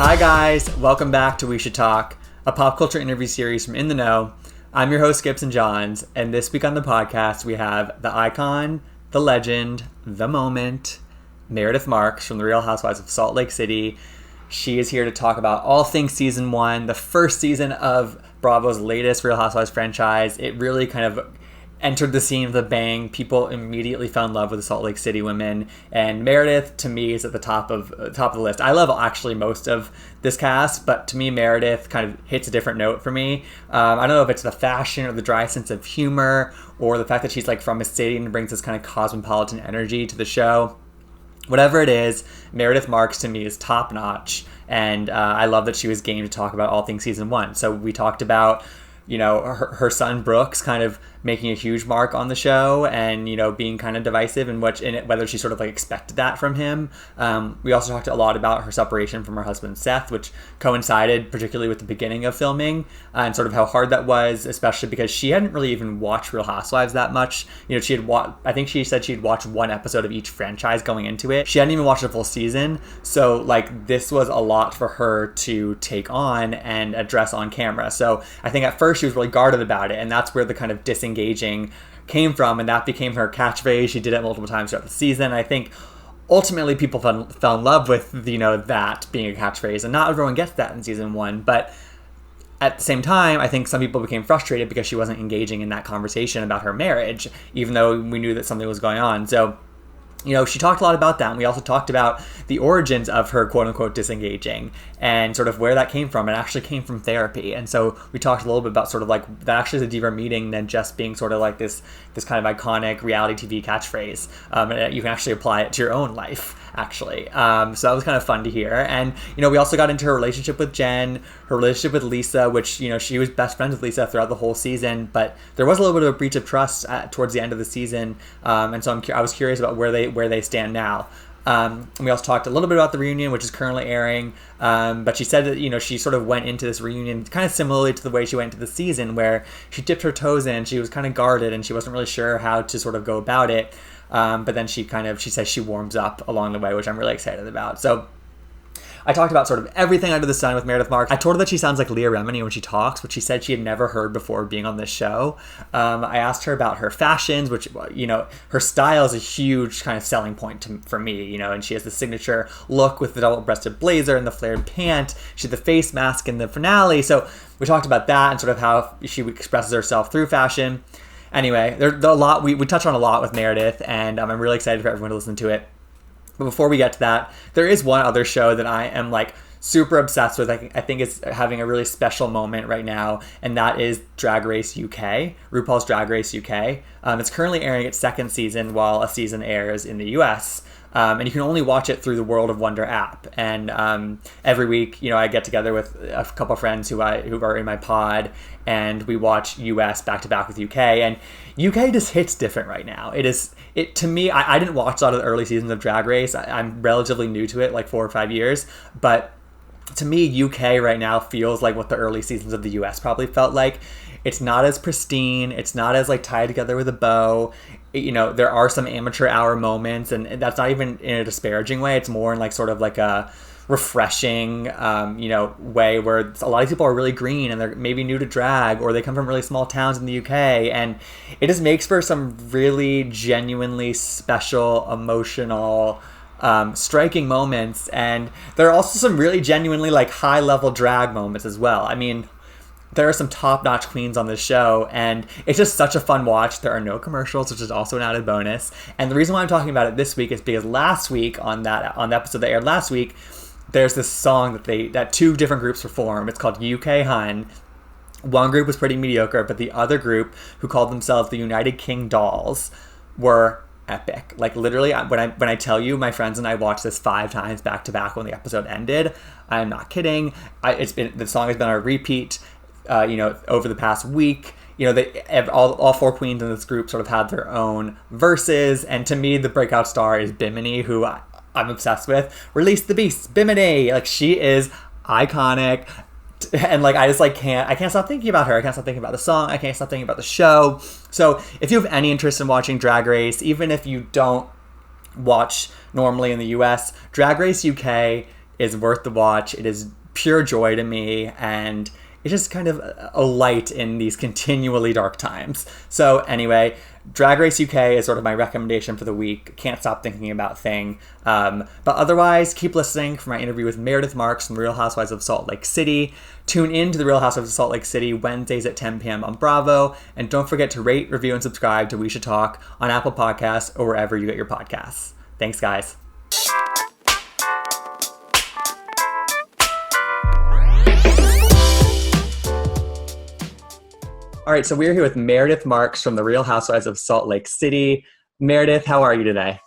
Hi guys, welcome back to We Should Talk, a pop culture interview series from In the Know. I'm your host Gibson Johns, and this week on the podcast we have the icon, the legend, the moment, Meredith Marks from the Real Housewives of Salt Lake City. She is here to talk about all things season 1, the first season of Bravo's latest Real Housewives franchise. It really kind of entered the scene with a bang. People immediately fell in love with the Salt Lake City women, and Meredith to me is at the top of the list. I love actually most of this cast, but to me Meredith kind of hits a different note for me. I don't know if it's the fashion or the dry sense of humor or the fact that she's like from a city and brings this kind of cosmopolitan energy to the show. Whatever it is, Meredith Marks to me is top notch, and I love that she was game to talk about all things season 1. So we talked about, you know, her son Brooks kind of making a huge mark on the show and, you know, being kind of divisive and whether she sort of like expected that from him. We also talked a lot about her separation from her husband Seth, which coincided particularly with the beginning of filming, and sort of how hard that was, especially because she hadn't really even watched Real Housewives that much. You know, I think she said she'd watched one episode of each franchise going into it. She hadn't even watched a full season. So like this was a lot for her to take on and address on camera. So I think at first she was really guarded about it, and that's where the kind of disengaging came from, and that became her catchphrase. She did it multiple times throughout the season. I think ultimately people fell in love with, you know, that being a catchphrase, and not everyone gets that in season 1, but at the same time, I think some people became frustrated because she wasn't engaging in that conversation about her marriage, even though we knew that something was going on. So, you know, she talked a lot about that, and we also talked about the origins of her quote-unquote disengaging and sort of where that came from. It actually came from therapy, and so we talked a little bit about sort of like that actually is a deeper meaning than just being sort of like this kind of iconic reality TV catchphrase. And you can actually apply it to your own life, actually. So that was kind of fun to hear. And, you know, we also got into her relationship with Jen, her relationship with Lisa, which, you know, she was best friends with Lisa throughout the whole season, but there was a little bit of a breach of trust towards the end of the season. And so I was curious about where they stand now. And we also talked a little bit about the reunion, which is currently airing. But she said that, you know, she sort of went into this reunion kind of similarly to the way she went into the season, where she dipped her toes in. She was kind of guarded and she wasn't really sure how to sort of go about it. But then she says she warms up along the way, which I'm really excited about. So I talked about sort of everything under the sun with Meredith Marks. I told her that she sounds like Leah Remini when she talks, which she said she had never heard before being on this show. I asked her about her fashions, which, you know, her style is a huge kind of selling point for me, you know, and she has the signature look with the double-breasted blazer and the flared pant. She had the face mask in the finale. So we talked about that and sort of how she expresses herself through fashion. Anyway, there's a lot, we touch on a lot with Meredith, and I'm really excited for everyone to listen to it. But before we get to that, there is one other show that I am like super obsessed with. I think it's having a really special moment right now, and that is Drag Race UK, RuPaul's Drag Race UK. It's currently airing its second season while a season airs in the US. And you can only watch it through the World of Wonder app. And every week, you know, I get together with a couple of friends who are in my pod, and we watch US back to back with UK. And UK just hits different right now. To me, I didn't watch a lot of the early seasons of Drag Race. I'm relatively new to it, like 4 or 5 years. But to me, UK right now feels like what the early seasons of the US probably felt like. It's not as pristine. It's not as like tied together with a bow. You know, there are some amateur hour moments, and that's not even in a disparaging way. It's more in like sort of like a refreshing, you know, way where a lot of people are really green and they're maybe new to drag, or they come from really small towns in the UK, and it just makes for some really genuinely special, emotional, striking moments. And there are also some really genuinely like high level drag moments as well. I mean, there are some top-notch queens on this show, and it's just such a fun watch. There are no commercials, which is also an added bonus. And the reason why I'm talking about it this week is because last week, on the episode that aired last week, there's this song that two different groups perform. It's called UK Hun. One group was pretty mediocre, but the other group, who called themselves the United King Dolls, were epic. Like literally, when I tell you, my friends and I watched this 5 times back to back when the episode ended. I'm not kidding. The song has been on repeat. You know, over the past week, you know, all 4 queens in this group sort of had their own verses, and to me, the breakout star is Bimini, who I'm obsessed with. Release the Beast, Bimini! Like, she is iconic, and like I can't stop thinking about her. I can't stop thinking about the song. I can't stop thinking about the show. So if you have any interest in watching Drag Race, even if you don't watch normally in the US, Drag Race UK is worth the watch. It is pure joy to me, and it's just kind of a light in these continually dark times. So anyway, Drag Race UK is sort of my recommendation for the week. Can't stop thinking about thing. But otherwise, keep listening for my interview with Meredith Marks from the Real Housewives of Salt Lake City. Tune in to the Real Housewives of Salt Lake City Wednesdays at 10 p.m. on Bravo. And don't forget to rate, review, and subscribe to We Should Talk on Apple Podcasts or wherever you get your podcasts. Thanks, guys. All right, so we're here with Meredith Marks from the Real Housewives of Salt Lake City. Meredith, how are you today?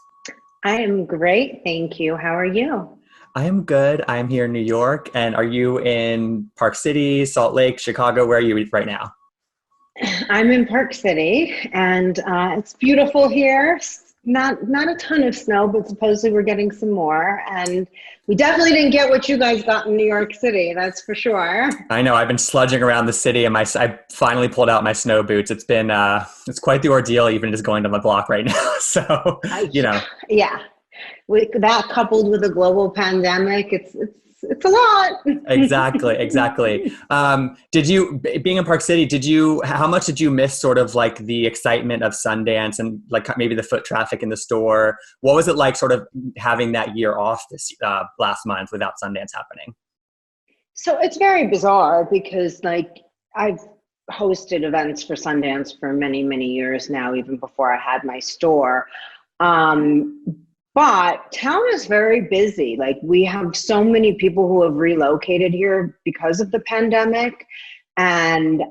I am great, thank you. How are you? I am good. I am here in New York. And are you in Park City, Salt Lake, Chicago? Where are you right now? I'm in Park City, and it's beautiful here. Not a ton of snow, but supposedly we're getting some more. And we definitely didn't get what you guys got in New York City, that's for sure. I know. I've been sludging around the city, and I finally pulled out my snow boots. It's been it's quite the ordeal, even just going to my block right now. So Yeah, that coupled with a global pandemic, it's a lot. Exactly. Did you, being in Park City, how much did you miss sort of like the excitement of Sundance and like maybe the foot traffic in the store? What was it like sort of having that year off this last month without Sundance happening? So it's very bizarre because like I've hosted events for Sundance for many, many years now, even before I had my store. But town is very busy. Like we have so many people who have relocated here because of the pandemic. And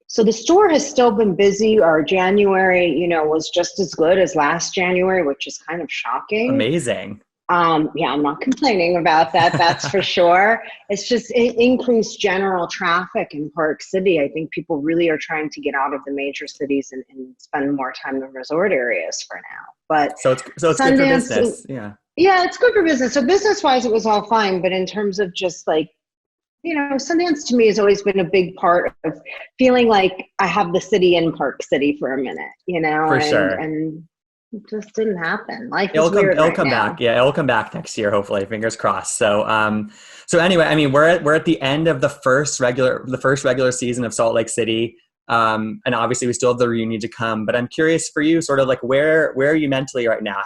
so the store has still been busy. Our January, was just as good as last January, which is kind of shocking. Amazing. Yeah, I'm not complaining about that. That's for sure. It's just increased general traffic in Park City. I think people really are trying to get out of the major cities and spend more time in resort areas for now. But so it's good for business. Yeah, it's good for business. So business-wise, it was all fine. But in terms of just like, Sundance to me has always been a big part of feeling like I have the city in Park City for a minute. For sure. And it just didn't happen. Life is weird right now. It'll come back. Yeah, it'll come back next year, hopefully. Fingers crossed. So, anyway, I mean, we're at the end of the first regular season of Salt Lake City, and obviously we still have the reunion to come. But I'm curious for you, sort of like where are you mentally right now?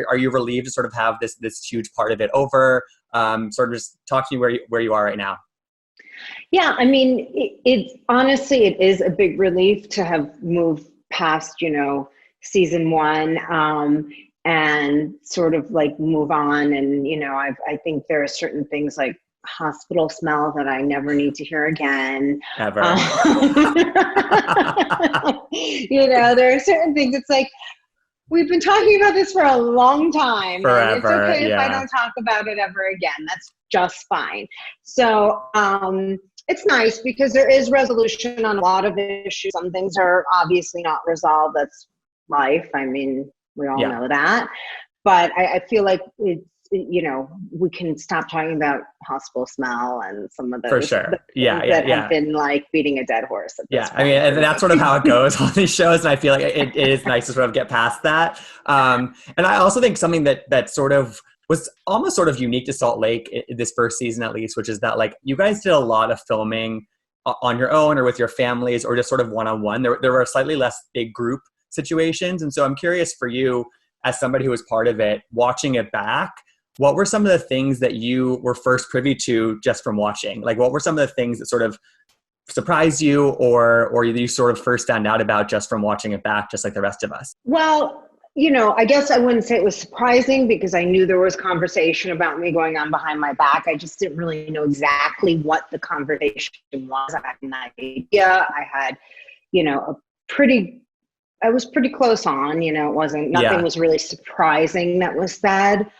Are you relieved to sort of have this huge part of it over? Sort of just talk to you where you are right now. Yeah, I mean, it's honestly it is a big relief to have moved past, season one, and sort of like move on. And, I think there are certain things like hospital smell that I never need to hear again. Ever. There are certain things. It's like, we've been talking about this for a long time. Forever. And it's okay if I don't talk about it ever again. That's just fine. So, it's nice because there is resolution on a lot of issues. Some things are obviously not resolved. That's life. I mean, we all know that. But I feel like it's, we can stop talking about hospital smell and some of those for sure. Have been like beating a dead horse. At this point. I mean, and that's sort of how it goes on these shows. And I feel like it is nice to sort of get past that. And I also think something that sort of was almost sort of unique to Salt Lake this first season, at least, which is that like you guys did a lot of filming on your own or with your families or just sort of one-on-one. There were slightly less big group situations. And so I'm curious for you, as somebody who was part of it, watching it back, what were some of the things that you were first privy to just from watching? Like, what were some of the things that sort of surprised you or you sort of first found out about just from watching it back, just like the rest of us? Well, I guess I wouldn't say it was surprising because I knew there was conversation about me going on behind my back. I just didn't really know exactly what the conversation was. I had an idea. I had, I was pretty close on, nothing was really surprising that was said.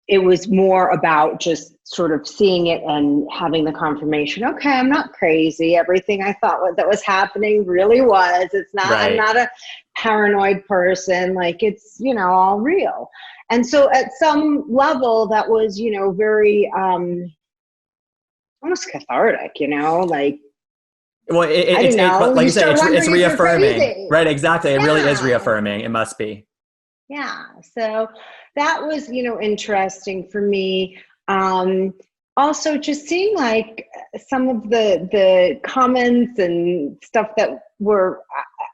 It was more about just sort of seeing it and having the confirmation. Okay, I'm not crazy. Everything I thought that was happening really was. It's not. Right. I'm not a paranoid person. Like it's all real. And so at some level, that was very almost cathartic. Like. Well, like you said, it's reaffirming, right? Exactly. It really is reaffirming. It must be. Yeah. So that was, interesting for me. Also just seeing like some of the comments and stuff that were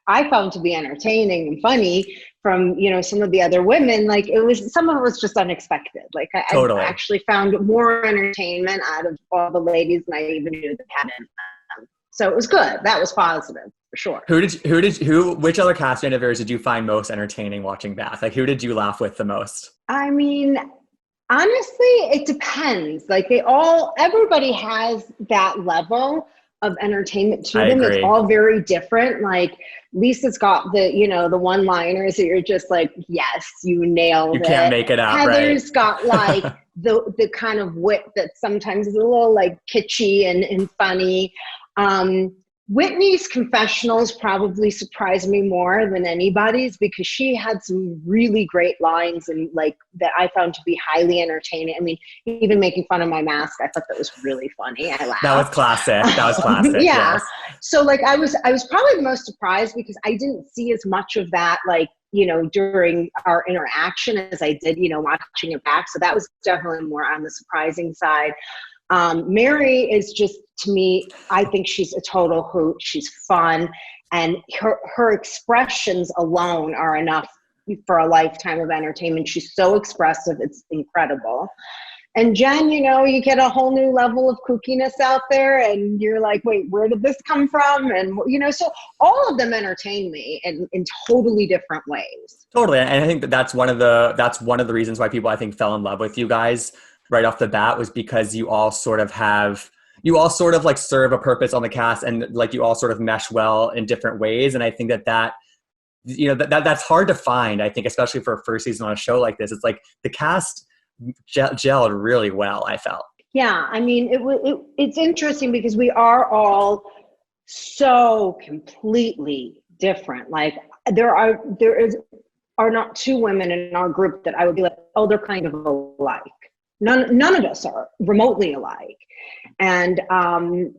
I found to be entertaining and funny from, some of the other women. Like some of it was just unexpected. Like I Totally. actually found more entertainment out of all the ladies than I even knew that had in them. So it was good. That was positive for sure. Which other cast members did you find most entertaining watching Bath? Like, who did you laugh with the most? I mean, honestly, it depends. Like everybody has that level of entertainment to I them. It's agree. all very different. Like Lisa's got the one-liners that you're just like, yes, you nailed You can't it. make it up, right? Heather's got like the kind of wit that sometimes is a little like kitschy and funny. Whitney's confessionals probably surprised me more than anybody's because she had some really great lines and like that I found to be highly entertaining. I mean, even making fun of my mask, I thought that was really funny. I laughed. That was classic. Yeah. Yes. So like I was probably the most surprised because I didn't see as much of that like, during our interaction as I did, watching it back. So that was definitely more on the surprising side. Mary is just, to me, I think she's a total hoot. She's fun, and her expressions alone are enough for a lifetime of entertainment. She's so expressive. It's incredible. And Jen, you get a whole new level of kookiness out there and you're like, wait, where did this come from? And, so all of them entertain me in totally different ways. Totally. And I think that's one of the reasons why people, I think, fell in love with you guys right off the bat, was because you all sort of like serve a purpose on the cast, and like you all sort of mesh well in different ways. And I think that's hard to find, I think, especially for a first season on a show like this. It's like the cast gelled really well, I felt. Yeah. I mean, it's interesting because we are all so completely different. Like there are not two women in our group that I would be like, oh, they're kind of alike. None of us are remotely alike. And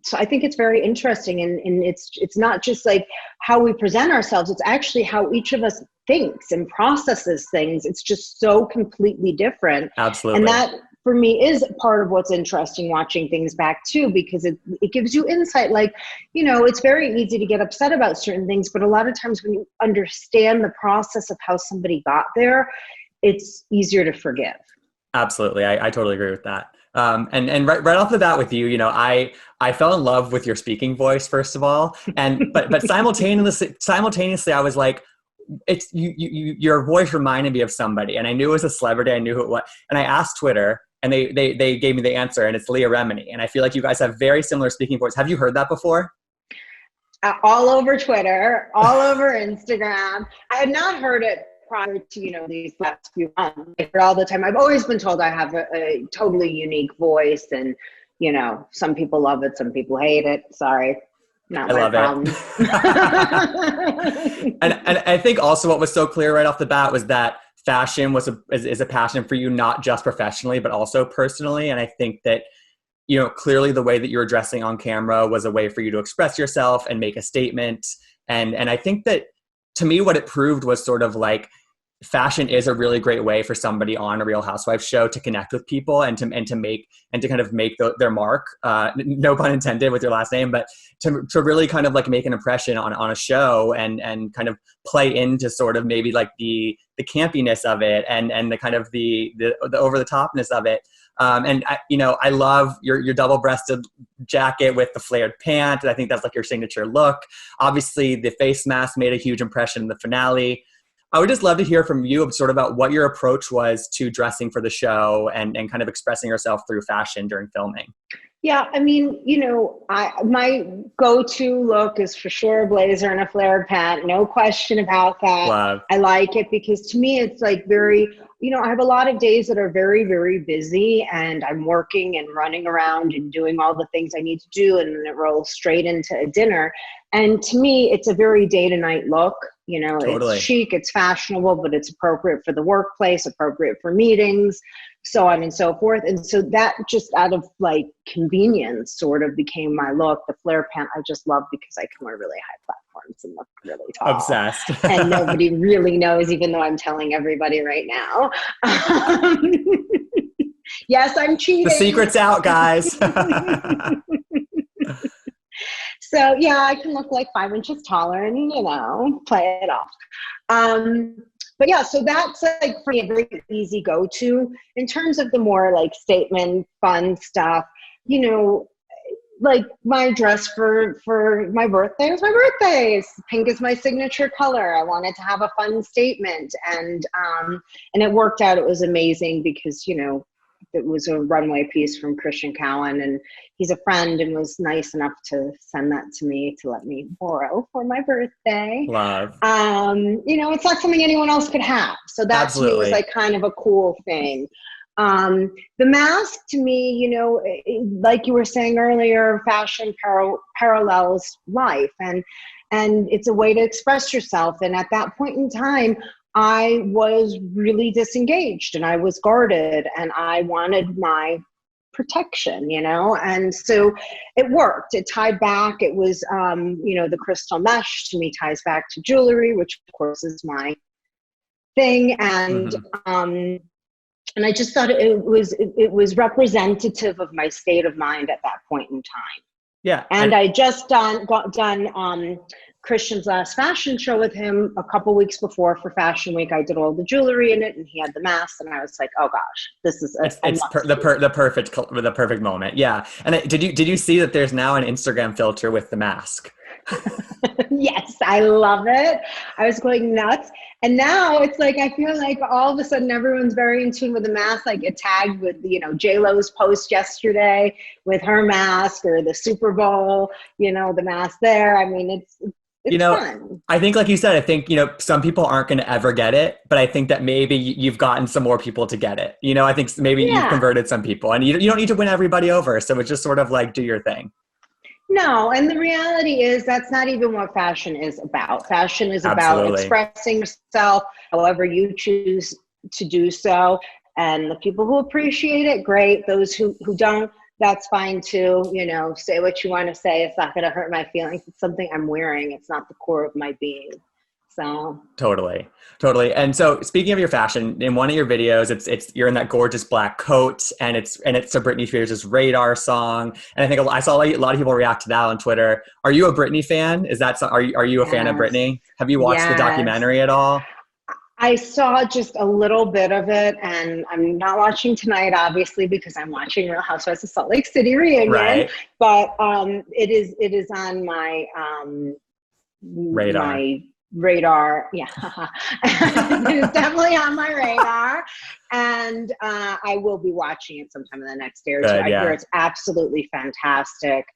so I think it's very interesting. And it's not just like how we present ourselves. It's actually how each of us thinks and processes things. It's just so completely different. Absolutely. And that, for me, is part of what's interesting watching things back too, because it gives you insight. Like, it's very easy to get upset about certain things, but a lot of times when you understand the process of how somebody got there, it's easier to forgive. Absolutely. I totally agree with that. And right off the bat with you, I fell in love with your speaking voice, first of all. But simultaneously I was like, it's your voice reminded me of somebody, and I knew it was a celebrity. I knew who it was. And I asked Twitter, and they gave me the answer, and it's Leah Remini. And I feel like you guys have very similar speaking voice. Have you heard that before? All over Twitter, all over Instagram. I had not heard it prior to, these last few months. I heard all the time. I've always been told I have a totally unique voice, and, some people love it, some people hate it. Sorry. Not my problem. and I think also what was so clear right off the bat was that fashion is a passion for you, not just professionally, but also personally. And I think that, clearly the way that you were dressing on camera was a way for you to express yourself and make a statement. And I think that, to me, what it proved was sort of like, fashion is a really great way for somebody on a Real Housewives show to connect with people and to kind of make their mark. No pun intended with your last name, but to really kind of like make an impression on a show and kind of play into sort of maybe like the campiness of it and the kind of the over the topness of it. And I love your double-breasted jacket with the flared pant. I think that's like your signature look. Obviously, the face mask made a huge impression in the finale. I would just love to hear from you sort of about what your approach was to dressing for the show and kind of expressing yourself through fashion during filming. Yeah, I mean, my go-to look is for sure a blazer and a flared pant. No question about that. Love. I like it because to me it's like very, I have a lot of days that are very, very busy and I'm working and running around and doing all the things I need to do, and then it rolls straight into a dinner. And to me, it's a very day-to-night look. Totally. It's chic, it's fashionable, but it's appropriate for the workplace, appropriate for meetings. so on and so forth. And so that just out of like convenience sort of became my look. The flare pant I just love because I can wear really high platforms and look really tall. Obsessed. And nobody really knows, even though I'm telling everybody right now. Yes, I'm cheating. The secret's out, guys. So yeah, I can look like 5 inches taller and, you know, play it off. But yeah, so that's like for me a very easy go-to. In terms of the more like statement, fun stuff, you know, like my dress for my birthday was my birthday. Pink is my signature color. I wanted to have a fun statement, and it worked out. It was amazing because, you know, it was a runway piece from Christian Cowan, and he's a friend and was nice enough to send that to me to let me borrow for my birthday. Love. You know, it's not something anyone else could have. So that to me was like kind of a cool thing. The mask to me, you know, like you were saying earlier, fashion parallels life, and it's a way to express yourself. And at that point in time, I was really disengaged and I was guarded and I wanted my protection, you know, and so it worked. It tied back. It was, you know, the crystal mesh to me ties back to jewelry, which of course is my thing. And, and I just thought it was representative of my state of mind at that point in time. Yeah. And I just done Christian's last fashion show with him a couple weeks before for Fashion Week. I did all the jewelry in it, and he had the mask, and I was like, "Oh gosh, this is the perfect moment." Yeah. And did you see that there's now an Instagram filter with the mask? Yes, I love it. I was going nuts, and now it's like I feel like all of a sudden everyone's very in tune with the mask. Like it tagged with, you know, J-Lo's post yesterday with her mask, or the Super Bowl, you know, the mask there. I mean, it's you know, fun. I think, like you said, I think, you know, some people aren't going to ever get it, but I think that maybe you've gotten some more people to get it. You know, I think maybe you've converted some people, and you don't need to win everybody over. So it's just sort of like, do your thing. No, and the reality is that's not even what fashion is about. Fashion is about expressing yourself however you choose to do so. And the people who appreciate it, great. Those who don't, that's fine too. You know, say what you want to say. It's not going to hurt my feelings. It's something I'm wearing. It's not the core of my being. So totally. And so speaking of your fashion, in one of your videos, it's you're in that gorgeous black coat, and it's to Britney Spears' Radar song. And I think I saw a lot of people react to that on Twitter. Are you a Britney fan? Are you a fan of Britney? Have you watched the documentary at all? I saw just a little bit of it, and I'm not watching tonight, obviously, because I'm watching Real Housewives of Salt Lake City reunion. Right. But it is on my radar. My radar. Yeah, it is definitely on my radar, and I will be watching it sometime in the next day or two. I hear it's absolutely fantastic.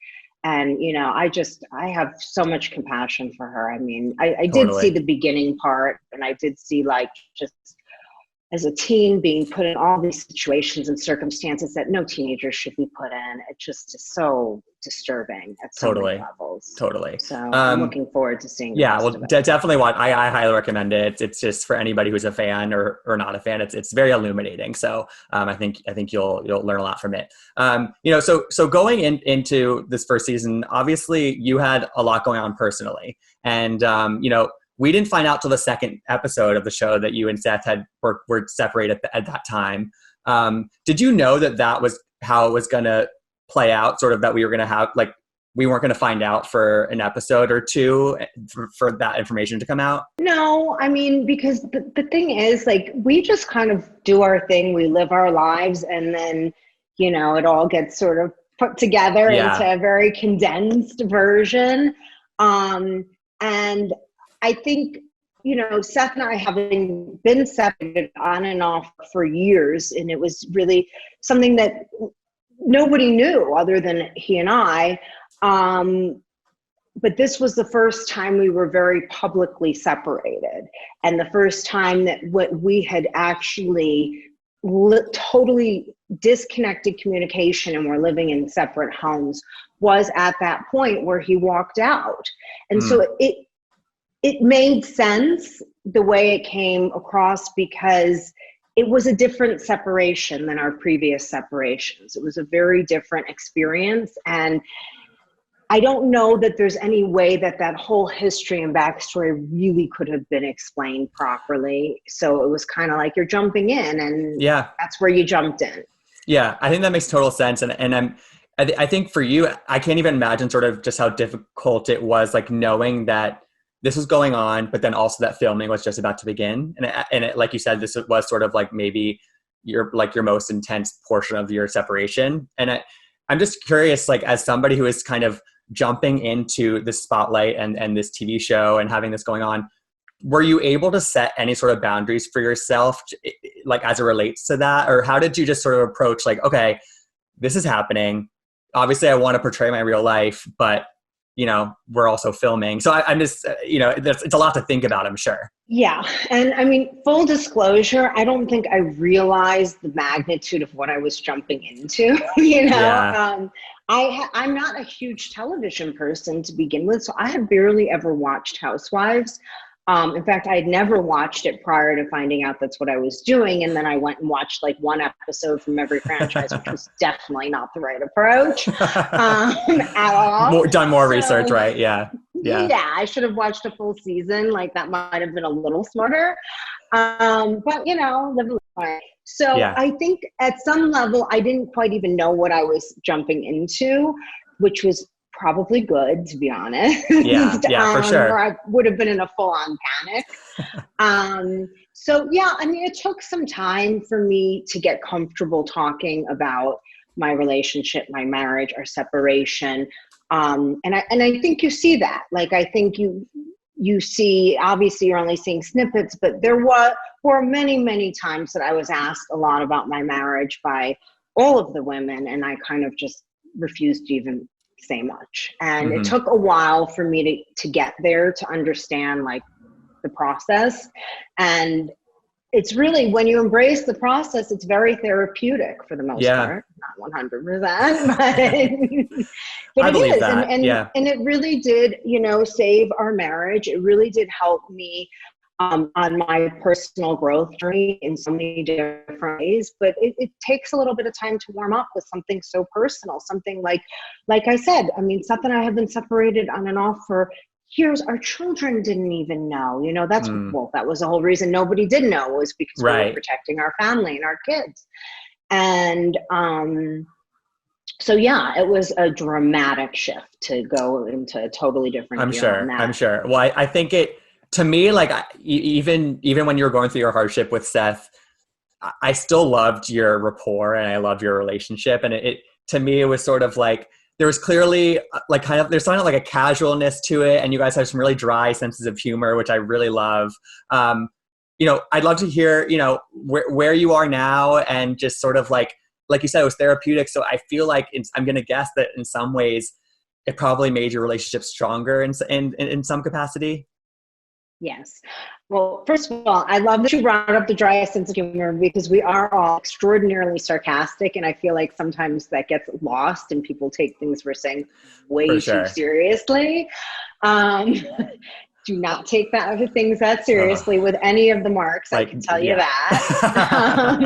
And, you know, I have so much compassion for her. I mean, I did see the beginning part, and I did see like just as a teen being put in all these situations and circumstances that no teenager should be put in. It just is so disturbing at so many levels. Totally. So I'm looking forward to seeing. Definitely watch. I highly recommend it. It's just for anybody who's a fan or not a fan. It's very illuminating. So I think you'll learn a lot from it. You know, so going into this first season, obviously you had a lot going on personally, and you know, we didn't find out till the second episode of the show that you and Seth were separated at that time. Did you know that was how it was going to play out? Sort of that we were going to have, like, we weren't going to find out for an episode or two for that information to come out? No, I mean, because the thing is, like, we just kind of do our thing. We live our lives, and then, you know, it all gets sort of put together into a very condensed version. And I think, you know, Seth and I, having been separated on and off for years, and it was really something that nobody knew other than he and I. But this was the first time we were very publicly separated, and the first time that what we had actually totally disconnected communication and we're living in separate homes was at that point where he walked out. And so it made sense the way it came across, because it was a different separation than our previous separations. It was a very different experience. And I don't know that there's any way that that whole history and backstory really could have been explained properly. So it was kind of like you're jumping in, and that's where you jumped in. Yeah, I think that makes total sense. And I think for you, I can't even imagine sort of just how difficult it was, like knowing that this was going on, but then also that filming was just about to begin. And it, like you said, this was sort of like maybe your most intense portion of your separation. And I'm just curious, like as somebody who is kind of jumping into the spotlight and this TV show and having this going on, were you able to set any sort of boundaries for yourself, like as it relates to that? Or how did you just sort of approach like, okay, this is happening. Obviously I want to portray my real life, but we're also filming. So I'm just, it's a lot to think about, I'm sure. Yeah. And I mean, full disclosure, I don't think I realized the magnitude of what I was jumping into, Yeah. I'm not a huge television person to begin with, so I had barely ever watched Housewives. In fact, I had never watched it prior to finding out that's what I was doing. And then I went and watched like one episode from every franchise, which was definitely not the right approach at all. Done more research, right? Yeah. Yeah, I should have watched a full season. Like that might have been a little smarter. But live life. So I think at some level, I didn't quite even know what I was jumping into, which was probably good, to be honest. Yeah, for sure. Or I would have been in a full-on panic. So yeah, I mean, it took some time for me to get comfortable talking about my relationship, my marriage, our separation. And I think you see that. Like, I think you see, obviously you're only seeing snippets, but there were many, many times that I was asked a lot about my marriage by all of the women, and I kind of just refused to even say much. And it took a while for me to get there, to understand like the process. And it's really, when you embrace the process, it's very therapeutic for the most part, not 100%, but I it believe is. that. And it really did, save our marriage. It really did help me on my personal growth journey in so many different ways. But it takes a little bit of time to warm up with something so personal, something like I said, I mean, Seth and I have been separated on and off for years. Our children didn't even know, that's, well, that was the whole reason nobody did know, was because we were protecting our family and our kids. And, so yeah, it was a dramatic shift to go into a totally different. I'm sure. Well, I think to me, like even when you were going through your hardship with Seth, I still loved your rapport and I loved your relationship. And it to me, it was sort of like, there was clearly like there's something like a casualness to it. And you guys have some really dry senses of humor, which I really love. I'd love to hear, where you are now, and just sort of like you said, it was therapeutic. So I feel like I'm going to guess that in some ways it probably made your relationship stronger in some capacity. Yes. Well, first of all, I love that you brought up the dry sense of humor, because we are all extraordinarily sarcastic. And I feel like sometimes that gets lost and people take things we're saying way too seriously. Do not take things that seriously with any of the Marks. I can tell you that.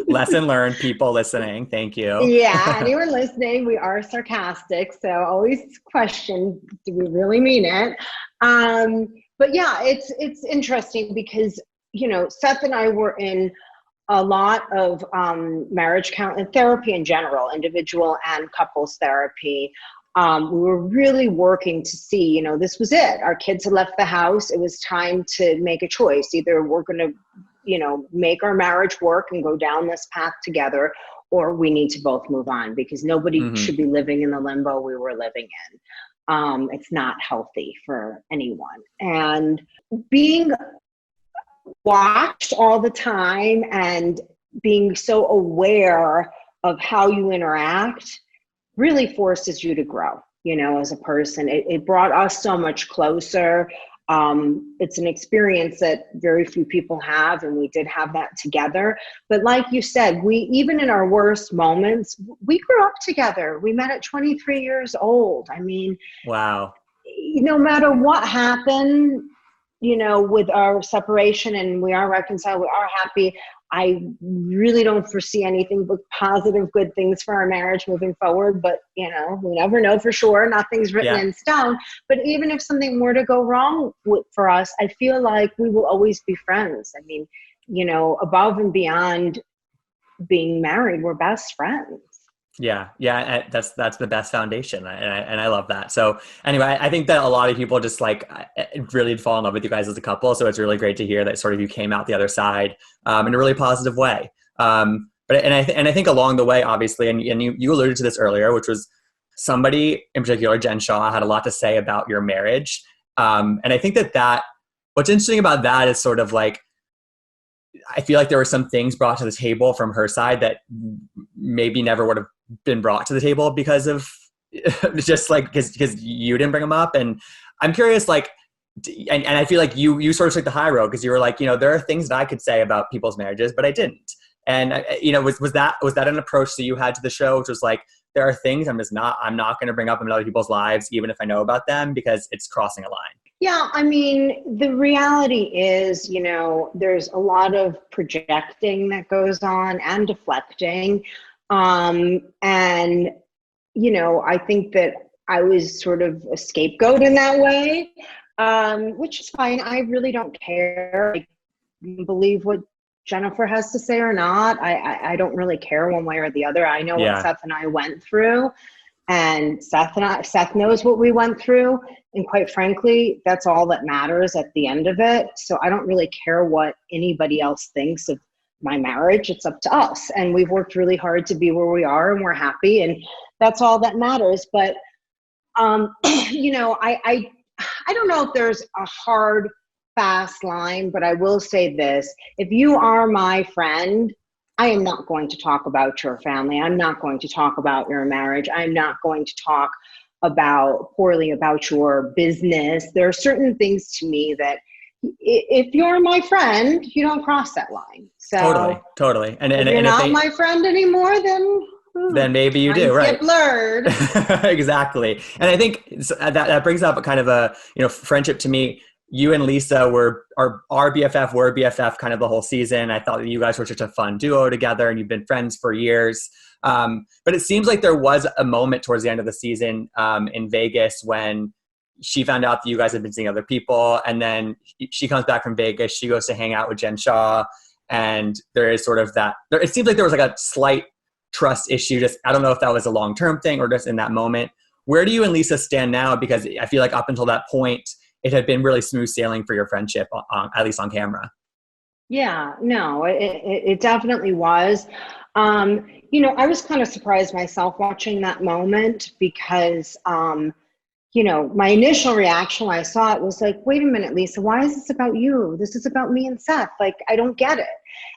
Lesson learned, people listening. Thank you. Yeah, anyone listening, we are sarcastic. So always question, do we really mean it? But yeah, it's interesting because, Seth and I were in a lot of marriage counseling therapy in general, individual and couples therapy. We were really working to see, this was it. Our kids had left the house. It was time to make a choice. Either we're going to, make our marriage work and go down this path together, or we need to both move on, because nobody should be living in the limbo we were living in. It's not healthy for anyone. And being watched all the time and being so aware of how you interact really forces you to grow, as a person. It brought us so much closer. It's an experience that very few people have, and we did have that together. But like you said, even in our worst moments, we grew up together. We met at 23 years old. I mean, wow. No matter what happened, with our separation and we are reconciled, we are happy. I really don't foresee anything but positive, good things for our marriage moving forward. But, we never know for sure. Nothing's written in stone. But even if something were to go wrong for us, I feel like we will always be friends. I mean, above and beyond being married, we're best friends. Yeah. That's the best foundation. And I love that. So anyway, I think that a lot of people just really fall in love with you guys as a couple. So it's really great to hear that sort of you came out the other side in a really positive way. I think along the way, obviously, and you alluded to this earlier, which was somebody in particular, Jen Shaw, had a lot to say about your marriage. And I think that what's interesting about that is sort of I feel like there were some things brought to the table from her side that maybe never would have been brought to the table because of just because you didn't bring them up. And I'm curious, and I feel like you sort of took the high road because you were like, there are things that I could say about people's marriages, but I didn't. And was that an approach that you had to the show, which was there are things I'm not going to bring up in other people's lives, even if I know about them, because it's crossing a line. Yeah, I mean, the reality is, there's a lot of projecting that goes on and deflecting. I think that I was sort of a scapegoat in that way, which is fine. I really don't care. I believe what Jennifer has to say or not. I don't really care one way or the other. I know what Seth and I went through. And Seth knows what we went through. And quite frankly, that's all that matters at the end of it. So I don't really care what anybody else thinks of my marriage. It's up to us. And we've worked really hard to be where we are and we're happy. And that's all that matters. But, I don't know if there's a hard, fast line, but I will say this. If you are my friend, I am not going to talk about your family. I'm not going to talk about your marriage. I'm not going to talk poorly about your business. There are certain things to me that if you're my friend, you don't cross that line. So totally. And if you're not my friend anymore, then maybe you do, right? Get blurred. Exactly. And I think that brings up a kind of a, friendship to me. You and Lisa were our BFF, were BFF kind of the whole season. I thought that you guys were such a fun duo together and you've been friends for years. But it seems like there was a moment towards the end of the season in Vegas when she found out that you guys had been seeing other people. And then she comes back from Vegas. She goes to hang out with Jen Shaw. And there is sort of that. It seems like there was a slight trust issue. Just I don't know if that was a long-term thing or just in that moment. Where do you and Lisa stand now? Because I feel like up until that point, it had been really smooth sailing for your friendship, at least on camera. Yeah, no, it definitely was. I was kind of surprised myself watching that moment because, my initial reaction when I saw it was like, wait a minute, Lisa, why is this about you? This is about me and Seth. I don't get it.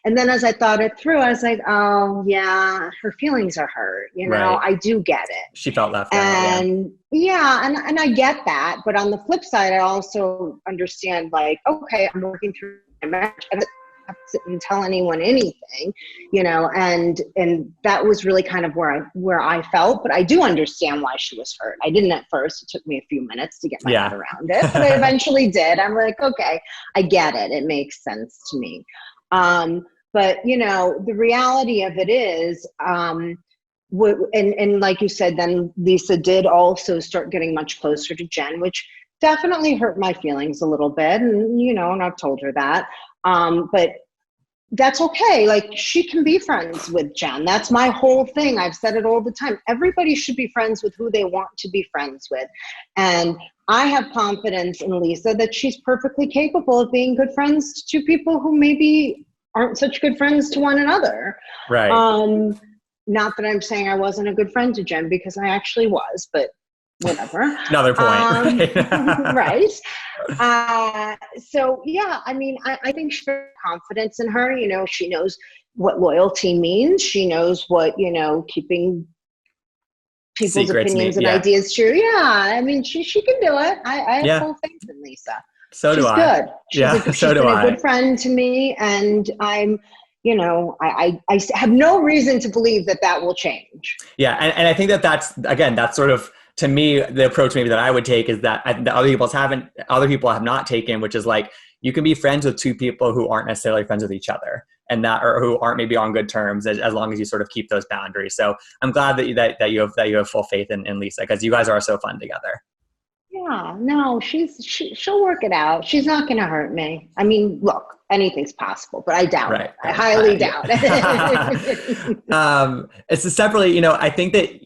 And then as I thought it through, I was like, oh yeah, her feelings are hurt. Right. I do get it. She felt left out. And and I get that. But on the flip side, I also understand okay, I'm working through my marriage. I don't have to sit and tell anyone anything, and that was really kind of where I felt, but I do understand why she was hurt. I didn't at first. It took me a few minutes to get my head around it, but I eventually did. I'm like, okay, I get it. It makes sense to me. But the reality of it is, and like you said, then Lisa did also start getting much closer to Jen, which definitely hurt my feelings a little bit. And, and I've told her that. But that's okay. She can be friends with Jen. That's my whole thing. I've said it all the time. Everybody should be friends with who they want to be friends with. And I have confidence in Lisa that she's perfectly capable of being good friends to people who maybe aren't such good friends to one another. Right. Not that I'm saying I wasn't a good friend to Jen, because I actually was, but whatever. Another point. Right. So yeah, I think she has confidence in her. She knows what loyalty means. She knows what, keeping people's secrets opinions and ideas true. Yeah. she can do it. I have full faith in Lisa. So do I. She's good. She's been a good friend to me, and I'm, I have no reason to believe that will change. Yeah. And I think that's sort of to me, the approach maybe that I would take is that other people have not taken, which is like, you can be friends with two people who aren't necessarily friends with each other, and that, or who aren't maybe on good terms, as long as you sort of keep those boundaries. So I'm glad that you have full faith in Lisa, because you guys are so fun together. Yeah, no, she'll work it out. She's not going to hurt me. I mean, look, anything's possible, but I doubt it. Right. I highly doubt Yeah. it. It's separately, I think that,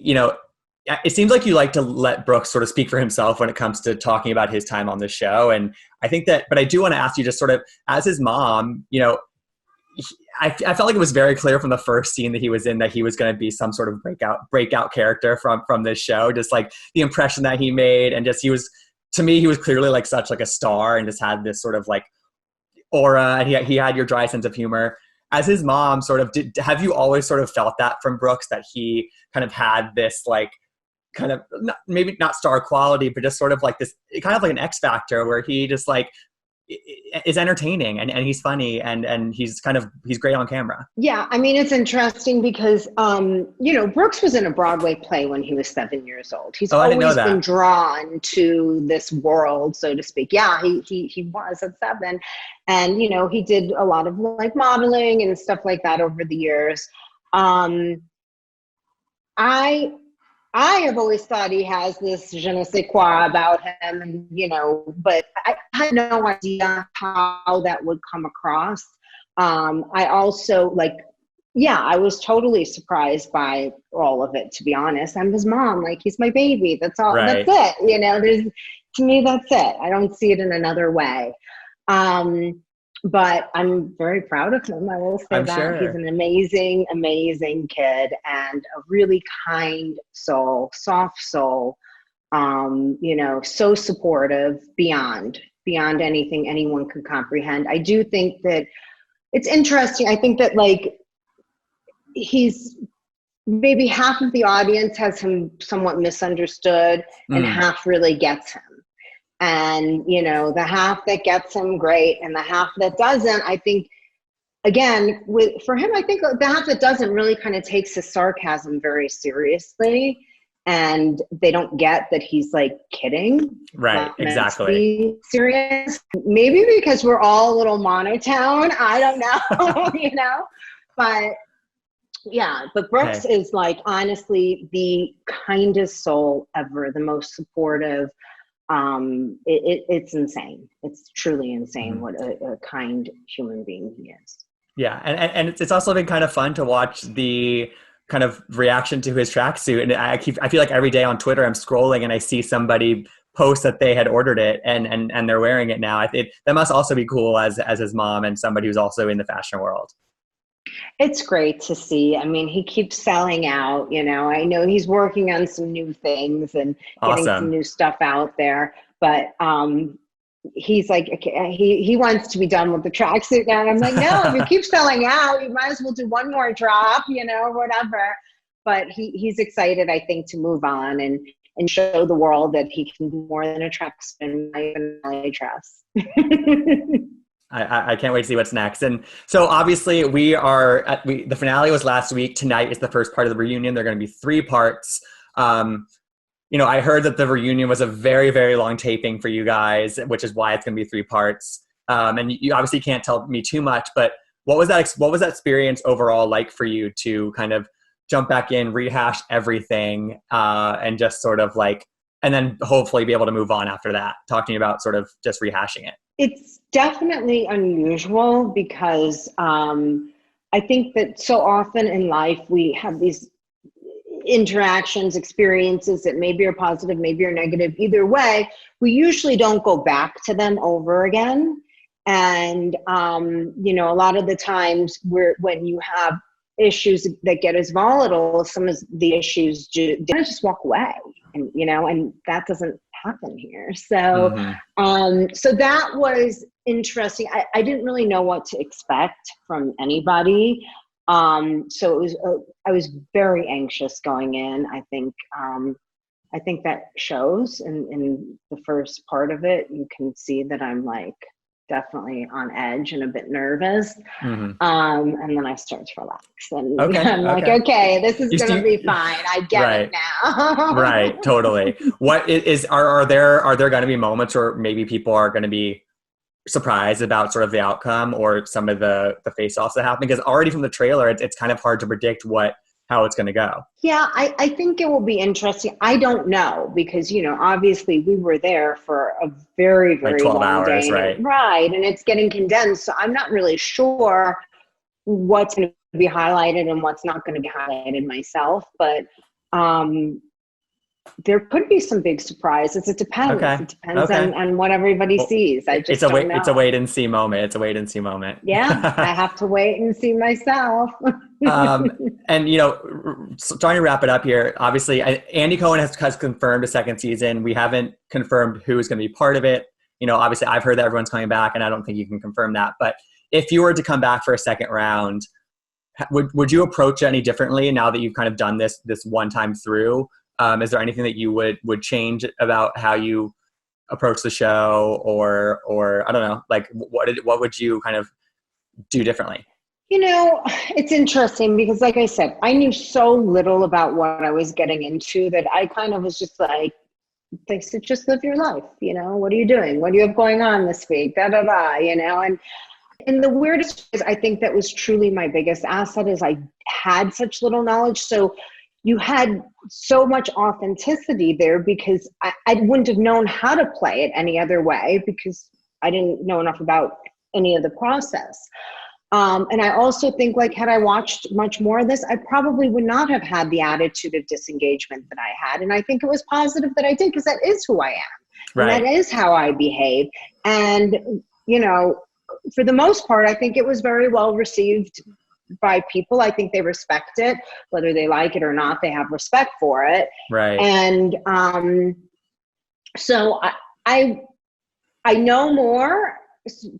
it seems like you like to let Brooks sort of speak for himself when it comes to talking about his time on the show. And I think that, but I do want to ask you, just sort of as his mom, I felt like it was very clear from the first scene that he was in that he was going to be some sort of breakout character from this show. Just like the impression that he made, and just to me, he was clearly like such like a star, and just had this sort of like aura, and he had your dry sense of humor. As his mom, sort of, have you always sort of felt that from Brooks, that he kind of had this like kind of maybe not star quality, but just sort of like this kind of like an X factor, where he just like is entertaining, and he's funny, and he's great on camera. Yeah, I mean, it's interesting because, Brooks was in a Broadway play when he was 7 years old. He's always been drawn to this world, so to speak. Yeah, he was at 7. And, he did a lot of like modeling and stuff like that over the years. I have always thought he has this je ne sais quoi about him, and, but I had no idea how that would come across. I also I was totally surprised by all of it, to be honest. I'm his mom, like, he's my baby. That's all. Right. That's it. To me, that's it. I don't see it in another way. But I'm very proud of him. I will say that. Sure. He's an amazing, amazing kid, and a really kind soul, soft soul, so supportive beyond anything anyone could comprehend. I do think that it's interesting. I think that he's maybe half of the audience has him somewhat misunderstood, and half really gets him. And, the half that gets him, great. And the half that doesn't, I think, again, for him, I think the half that doesn't really kind of takes his sarcasm very seriously. And they don't get that he's like kidding. Right, exactly. Serious. Maybe because we're all a little monotone. I don't know, But yeah, but Brooks is like, honestly, the kindest soul ever, the most supportive. It's insane. It's truly insane what a kind human being he is. Yeah, and it's also been kind of fun to watch the kind of reaction to his tracksuit. And I feel like every day on Twitter I'm scrolling and I see somebody post that they had ordered it and they're wearing it now. That must also be cool as his mom and somebody who's also in the fashion world. It's great to see. I mean, he keeps selling out, I know he's working on some new things and getting some new stuff out there, but he's like, he wants to be done with the tracksuit now. And I'm like, no, if you keep selling out, you might as well do one more drop, whatever. But he's excited, I think, to move on and show the world that he can do more than a tracksuit and even a dress. I can't wait to see what's next. And so obviously the finale was last week. Tonight is the first part of the reunion. There are going to be 3 parts. I heard that the reunion was a very, very long taping for you guys, which is why it's going to be 3 parts. And you obviously can't tell me too much, but what was that experience overall like for you to kind of jump back in, rehash everything, and just sort of and then hopefully be able to move on after that? Talk to me about sort of just rehashing it. It's definitely unusual because I think that so often in life we have these interactions, experiences that maybe are positive, maybe are negative. Either way, we usually don't go back to them over again. And, a lot of the times when you have issues that get as volatile, some of the issues just walk away, and that doesn't happen here. So, so that was interesting. I didn't really know what to expect from anybody. So I was very anxious going in. I think that shows in the first part of it. You can see that I'm like definitely on edge and a bit nervous. Mm-hmm. And then I start to relax, and Okay. I'm like, okay, this is going to be fine. I get Right. it now. Right. Totally. What are there going to be moments where maybe people are going to be surprised about sort of the outcome or some of the face-offs that happen? Because already from the trailer, it's kind of hard to predict how it's going to go. Yeah, I think it will be interesting. I don't know because, obviously we were there for a very, very 12 long hours, day. right? Right. And it's getting condensed. So I'm not really sure what's going to be highlighted and what's not going to be highlighted myself. But there could be some big surprises. It depends. Okay. It depends on what everybody sees. I just don't know. It's a wait and see moment. It's a wait and see moment. Yeah, I have to wait and see myself. And, trying to wrap it up here, obviously, Andy Cohen has confirmed a second season. We haven't confirmed who is going to be part of it. Obviously, I've heard that everyone's coming back, and I don't think you can confirm that. But if you were to come back for a second round, would you approach it any differently now that you've kind of done this one time through? Is there anything that you would change about how you approach the show, or I don't know, like what would you kind of do differently? It's interesting because, like I said, I knew so little about what I was getting into that I kind of was just like, they said, just live your life. What are you doing? What do you have going on this week? And the weirdest is, I think that was truly my biggest asset is I had such little knowledge. So you had so much authenticity there because I wouldn't have known how to play it any other way because I didn't know enough about any of the process. And I also think, like, had I watched much more of this, I probably would not have had the attitude of disengagement that I had. And I think it was positive that I did because that is who I am. Right. And that is how I behave. And, for the most part, I think it was very well received by people. I think they respect it, whether they like it or not, they have respect for it. Right. And so I know more,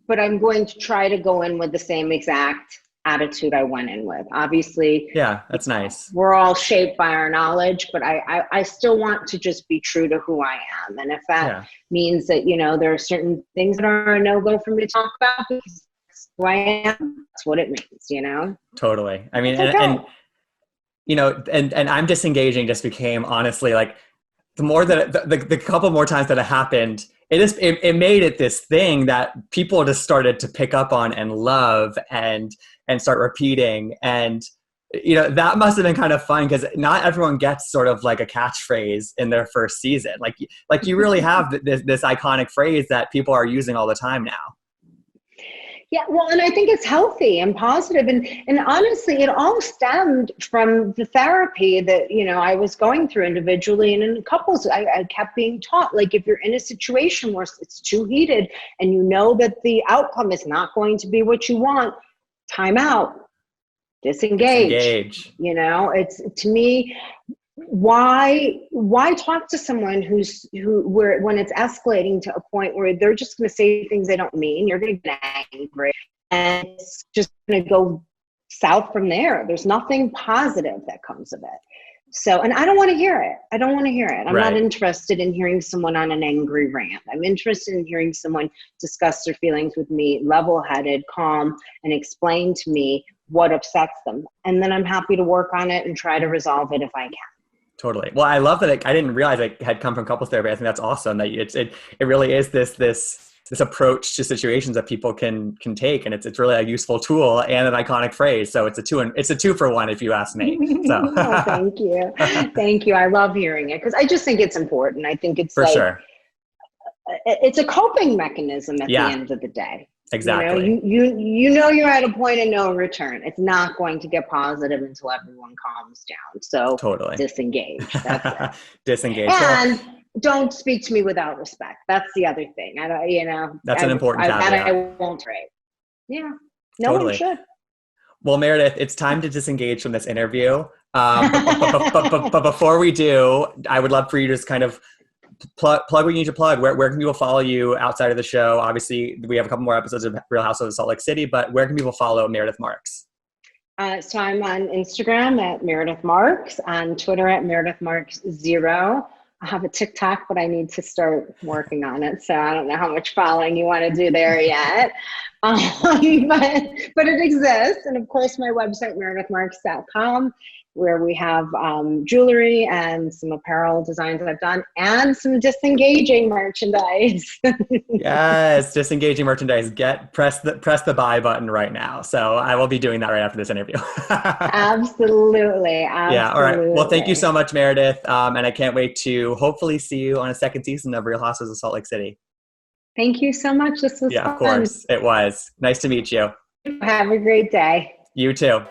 but I'm going to try to go in with the same exact attitude I went in with. Obviously, yeah, that's nice. We're all shaped by our knowledge, but I still want to just be true to who I am. And if that means that, there are certain things that are a no-go for me to talk about because that's who I am, that's what it means, Totally. I mean, okay. and I'm disengaging just became honestly like the more that the couple more times that it happened, it made it this thing that people just started to pick up on and love and start repeating. And, that must have been kind of fun because not everyone gets sort of like a catchphrase in their first season. Like you really have this iconic phrase that people are using all the time now. Yeah, well, and I think it's healthy and positive. And honestly, it all stemmed from the therapy that, I was going through individually and in couples. I kept being taught, like, if you're in a situation where it's too heated and you know that the outcome is not going to be what you want, time out, disengage. It's, to me, why talk to someone where when it's escalating to a point where they're just going to say things they don't mean, you're going to get angry and it's just going to go south from there. There's nothing positive that comes of it. So, and I don't want to hear it. I'm not interested in hearing someone on an angry rant. I'm interested in hearing someone discuss their feelings with me, level-headed, calm, and explain to me what upsets them. And then I'm happy to work on it and try to resolve it if I can. Totally. Well, I love that I didn't realize it had come from couples therapy. I think that's awesome that it really is this approach to situations that people can take, and it's really a useful tool and an iconic phrase. So it's a two for one if you ask me. So thank you. Thank you. I love hearing it because I just think it's important. I think it's for sure. It's a coping mechanism at the end of the day. Exactly. You're at a point of no return. It's not going to get positive until everyone calms down. So totally disengage. That's it. Disengage. And don't speak to me without respect. That's the other thing. I don't. That's an important caveat. I won't trade. Yeah. No one should. Well, Meredith, it's time to disengage from this interview. But before we do, I would love for you to just kind of plug what you need to plug. Where can people follow you outside of the show? Obviously, we have a couple more episodes of Real Housewives of Salt Lake City, but where can people follow Meredith Marks? So I'm on Instagram at Meredith Marks, on Twitter at Meredith Marks 0. I have a TikTok, but I need to start working on it. So I don't know how much following you want to do there yet. But it exists. And of course, my website, meredithmarks.com, where we have jewelry and some apparel designs that I've done and some disengaging merchandise. Yes, disengaging merchandise. Press the buy button right now. So I will be doing that right after this interview. Absolutely. Yeah. All right. Well, thank you so much, Meredith. And I can't wait to hopefully see you on a second season of Real Housewives of Salt Lake City. Thank you so much. This was fun. Of course. It was. Nice to meet you. Have a great day. You too.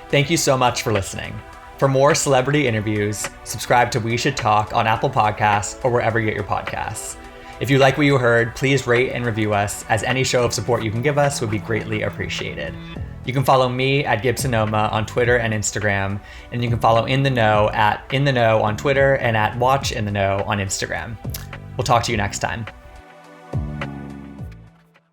Thank you so much for listening. For more celebrity interviews, subscribe to We Should Talk on Apple Podcasts or wherever you get your podcasts. If you like what you heard, please rate and review us, as any show of support you can give us would be greatly appreciated. You can follow me at Gibsonoma on Twitter and Instagram, and you can follow In the Know at In the Know on Twitter and at Watch In the Know on Instagram. We'll talk to you next time.